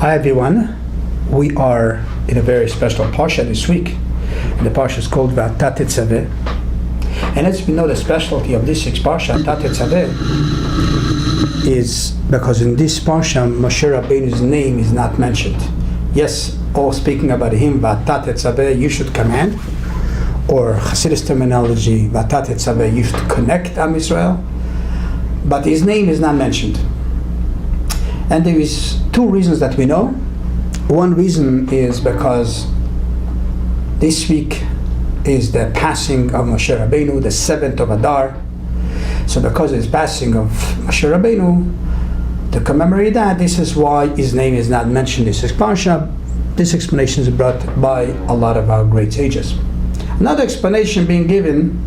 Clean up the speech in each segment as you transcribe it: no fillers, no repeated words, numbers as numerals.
Hi everyone, we are in a very special parsha this week. The parsha is called Tetzaveh. And as we know, the specialty of this week's parsha, Tetzaveh, is because in this parsha, Moshe Rabbeinu's name is not mentioned. Yes, all speaking about him, Tetzaveh, you should command, or Hasidus terminology, Tetzaveh, you should connect Am Yisrael, but his name is not mentioned. And there is two reasons that we know. One reason is because this week is the passing of Moshe Rabbeinu, the 7th of Adar. So because it's passing of Moshe Rabbeinu, to commemorate that, this is why his name is not mentioned in this parsha. This explanation is brought by a lot of our great sages. Another explanation being given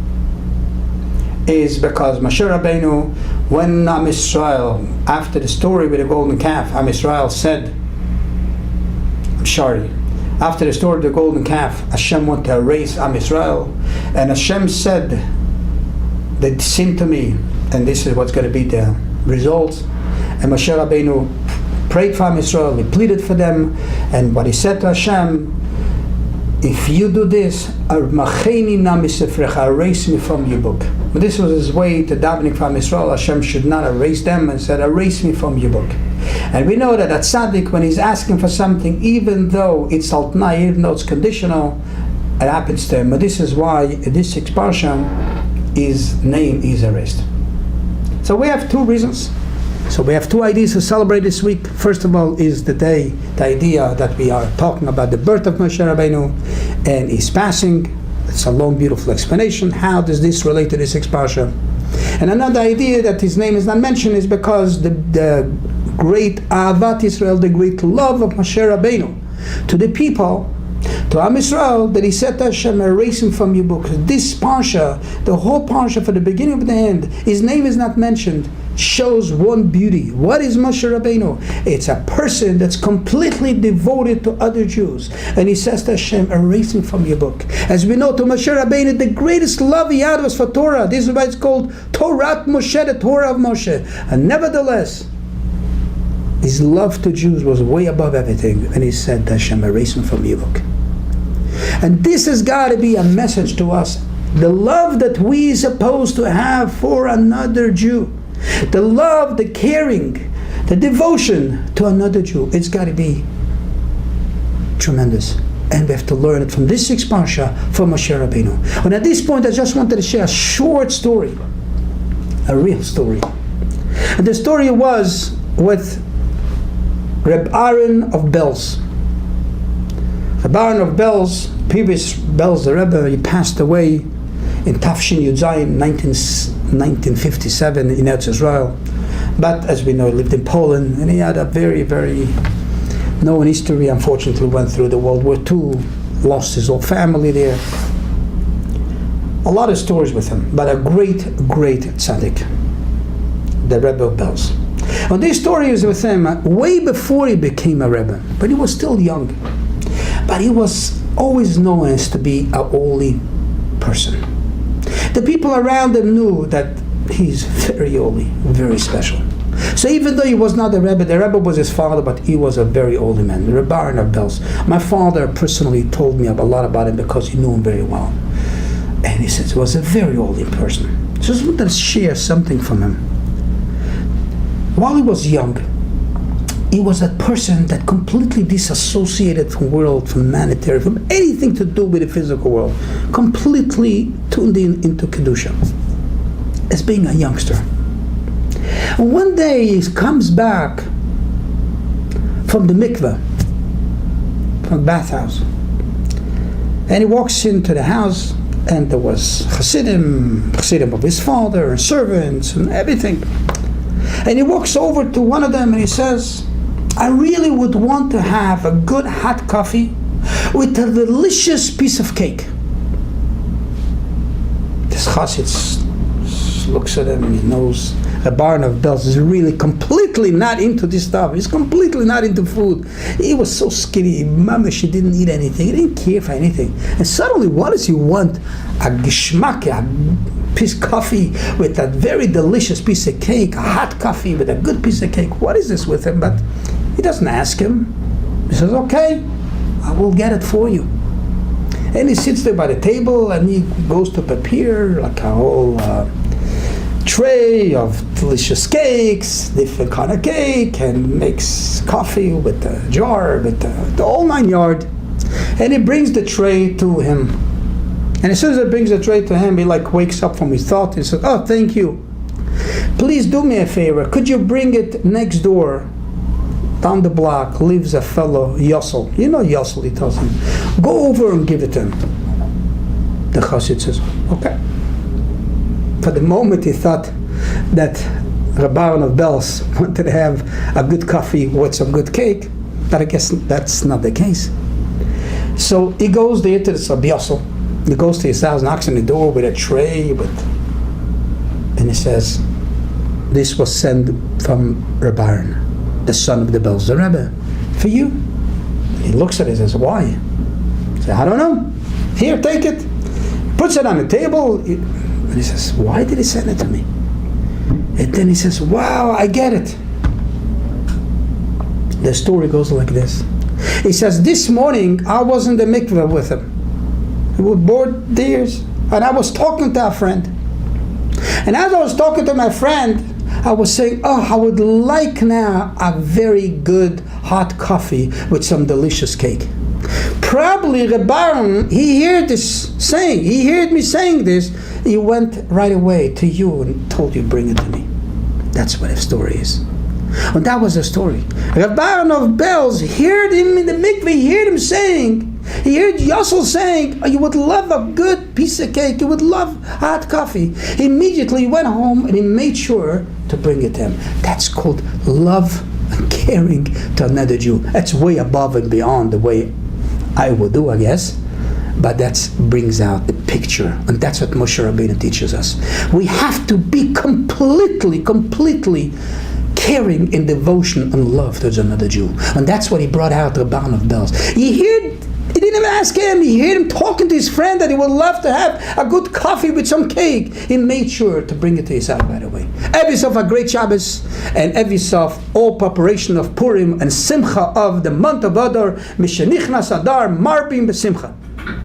is because Moshe Rabbeinu, when Am Yisrael, after the story with the golden calf, Am Yisrael said, after the story of the golden calf, Hashem wanted to erase Am Yisrael, and Hashem said, they sinned to me, and this is what's going to be the result. And Moshe Rabbeinu prayed for Am Yisrael, he pleaded for them, and what he said to Hashem, if you do this, erase me from your book. But this was his way to davening from Israel. Hashem should not erase them, and said, erase me from your book. And we know that at tzaddik, when he's asking for something, even though it's altnai, even though it's conditional, it happens to him. But this is why in this parsha, his name is erased. So we have two reasons. So we have two ideas to celebrate this week. First of all is the day, the idea that we are talking about the birth of Moshe Rabbeinu and his passing. It's a long, beautiful explanation. How does this relate to this parsha? And another idea that his name is not mentioned is because the great Ahavat Israel, the great love of Moshe Rabbeinu to the people, to Am Yisrael, that he said to Hashem, erase him from your book. This parsha, the whole parsha from the beginning to the end, his name is not mentioned, shows one beauty. What is Moshe Rabbeinu? It's a person that's completely devoted to other Jews. And he says to Hashem, erase him from your book. As we know, to Moshe Rabbeinu, the greatest love he had was for Torah. This is why it's called Torah Moshe, the Torah of Moshe. And nevertheless, his love to Jews was way above everything. And he said to Hashem, erase him from your book. And this has got to be a message to us. The love that we are supposed to have for another Jew. The love, the caring, the devotion to another Jew. It's got to be tremendous. And we have to learn it from this sixth parsha from Moshe Rabbeinu. And at this point, I just wanted to share a short story. A real story. And the story was with Reb Aaron of Belz. Reb Aaron of Belz, previous Belz, the Rebbe, he passed away in Tafshin Yud Zayin, 1957 in Eretz Israel. But as we know, he lived in Poland, and he had a very, very known history. Unfortunately, went through the World War II, lost his whole family there. A lot of stories with him, but a great, great tzaddik, the Rebbe of Belz. And this story is with him way before he became a Rebbe, but he was still young. But he was always known as to be a holy person. The people around him knew that he's very holy, very special. So even though he was not the Rebbe was his father, but he was a very holy man, the Rebbe Aaron of Belz. My father personally told me a lot about him because he knew him very well. And he said he was a very holy person. So I just wanted to share something from him. While he was young, he was a person that completely disassociated from world, from humanitarian, from anything to do with the physical world. Completely tuned into Kedusha. As being a youngster. And one day he comes back from the mikveh, from the bathhouse. And he walks into the house, and there was Chassidim of his father, and servants, and everything. And he walks over to one of them and he says, I really would want to have a good hot coffee with a delicious piece of cake. This Chassid looks at him and he knows the Aaron of Belz is really completely not into this stuff. He's completely not into food. He was so skinny. Mamish, he didn't eat anything. He didn't care for anything. And suddenly, what does he want? A geschmack, a piece of coffee with a very delicious piece of cake, a hot coffee with a good piece of cake. What is this with him? But he doesn't ask him. He says, okay, I will get it for you. And he sits there by the table and he goes to prepare like a whole tray of delicious cakes, different kind of cake, and makes coffee with the jar, with the whole 9 yard. And he brings the tray to him. And as soon as he brings the tray to him, he like wakes up from his thought and says, oh, thank you. Please do me a favor. Could you bring it next door? Down the block lives a fellow, Yossel. You know Yossel, he tells him. Go over and give it to him. The Chassid says, okay. For the moment he thought that Rabbi of Belz wanted to have a good coffee with some good cake, but I guess that's not the case. So he goes there to the Rabbi Yossel. He goes to his house, knocks on the door with a tray, and he says, this was sent from Rabbi, the son of the Belz, the Rebbe, for you. He looks at it and says, why? He says, I don't know. Here, take it. Puts it on the table. And he says, why did he send it to me? And then he says, wow, I get it. The story goes like this. He says, this morning I was in the mikveh with him. We were bored dears. And I was talking to a friend. And as I was talking to my friend, I was saying, oh, I would like now a very good hot coffee with some delicious cake. Probably Rebbe, he heard this saying, he heard me saying this, he went right away to you and told you, bring it to me. That's what the story is. And that was the story. Rabbi of Belz heard him in the mikveh, he heard him saying, he heard Yossel saying, oh, you would love a good piece of cake, you would love hot coffee. He immediately went home and he made sure to bring it to him. That's called love and caring to another Jew. That's way above and beyond the way I would do, I guess. But that brings out the picture. And that's what Moshe Rabbeinu teaches us. We have to be completely caring in devotion and love towards another Jew. And that's what he brought out the Rabban of Belz. He didn't even ask him. He heard him talking to his friend that he would love to have a good coffee with some cake. He made sure to bring it to his house right away. Have yourself a great Shabbos, and have yourself all preparation of Purim and Simcha of the month of Adar. Mishenichnas Adar, Marbim B'Simcha.